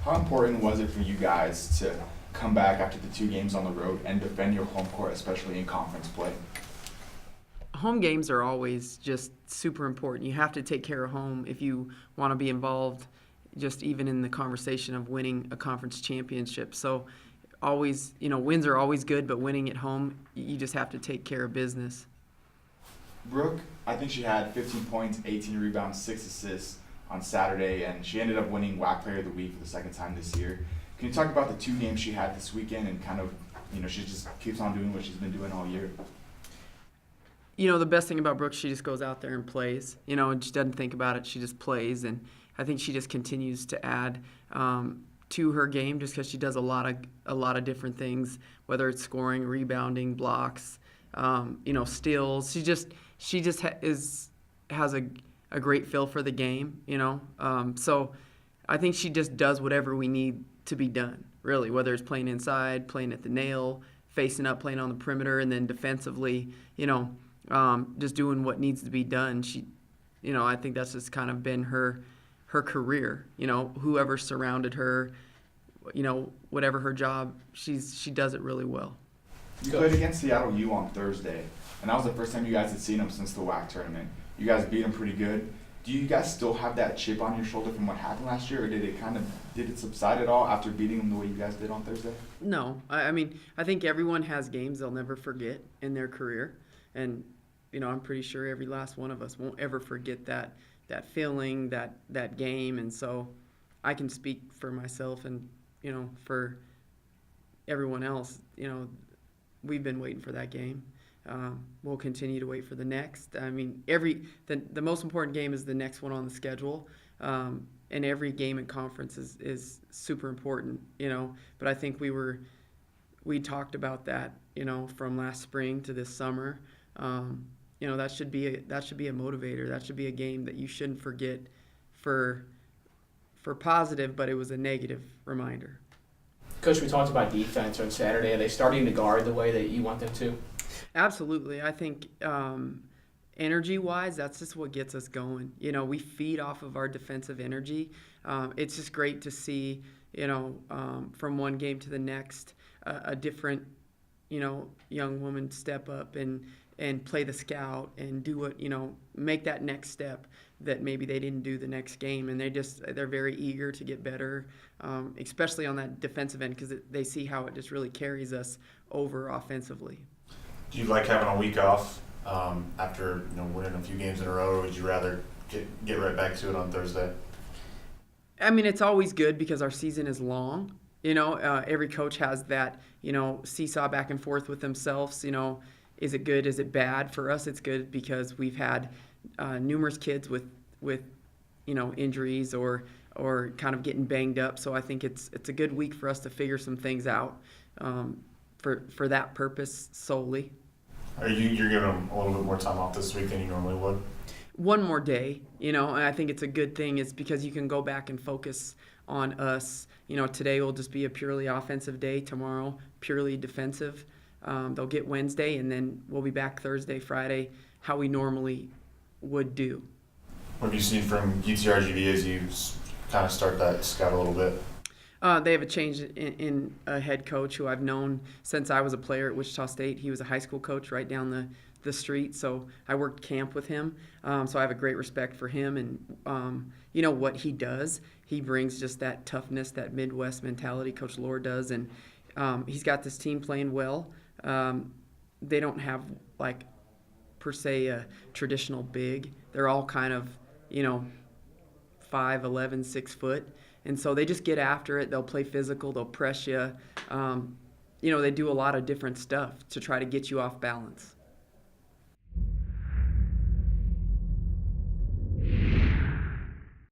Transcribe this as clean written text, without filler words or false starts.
How important was it for you guys to come back after the 2 games on the road and defend your home court, especially in conference play? Home games are always just super important. You have to take care of home if you want to be involved, just even in the conversation of winning a conference championship. So always, wins are always good, but winning at home, you just have to take care of business. Brooke, I think she had 15 points, 18 rebounds, 6 assists on Saturday, and she ended up winning WAC Player of the Week for the second time this year. Can you talk about the 2 games she had this weekend and kind of, she just keeps on doing what she's been doing all year? The best thing about Brooke, she just goes out there and plays, and she doesn't think about it. She just plays, and I think she just continues to add to her game just because she does a lot of different things, whether it's scoring, rebounding, blocks, steals. She just has a great feel for the game, So I think she just does whatever we need to be done, really, whether it's playing inside, playing at the nail, facing up, playing on the perimeter, and then defensively, just doing what needs to be done. I think that's just kind of been her career. Whoever surrounded her, whatever her job, she does it really well. You played against Seattle U on Thursday, and that was the first time you guys had seen them since the WAC tournament. You guys beat them pretty good. Do you guys still have that chip on your shoulder from what happened last year, or did it subside at all after beating them the way you guys did on Thursday? No. I think everyone has games they'll never forget in their career, and I'm pretty sure every last one of us won't ever forget that feeling, that game. And so I can speak for myself and, for everyone else, we've been waiting for that game. We'll continue to wait for the next. The most important game is the next one on the schedule. And every game in conference is super important, But I think we talked about that, from last spring to this summer. That should be a motivator. That should be a game that you shouldn't forget for positive, but it was a negative reminder. Coach, we talked about defense on Saturday. Are they starting to guard the way that you want them to? Absolutely. I think energy-wise, that's just what gets us going. We feed off of our defensive energy. It's just great to see, from one game to the next, a different, young woman step up and play the scout and do what, make that next step that maybe they didn't do the next game. And they're very eager to get better, especially on that defensive end, because they see how it just really carries us over offensively. Do you like having a week off after winning a few games in a row, or would you rather get right back to it on Thursday? It's always good because our season is long. Every coach has that, seesaw back and forth with themselves. Is it good? Is it bad? For us, it's good because we've had numerous kids with injuries or kind of getting banged up. So I think it's a good week for us to figure some things out for that purpose solely. You're giving them a little bit more time off this week than you normally would? One more day, and I think it's a good thing is because you can go back and focus on us. Today will just be a purely offensive day. Tomorrow, purely defensive. They'll get Wednesday, and then we'll be back Thursday, Friday, how we normally would do. What have you seen from UTRGV as you kind of start that scout a little bit? They have a change in a head coach who I've known since I was a player at Wichita State. He was a high school coach right down the street, so I worked camp with him. So I have a great respect for him and, what he does. He brings just that toughness, that Midwest mentality Coach Lord does, and he's got this team playing well. They don't have, per se, a traditional big. They're all kind of, 5'11", 6 foot. And so they just get after it. They'll play physical. They'll press you. They do a lot of different stuff to try to get you off balance.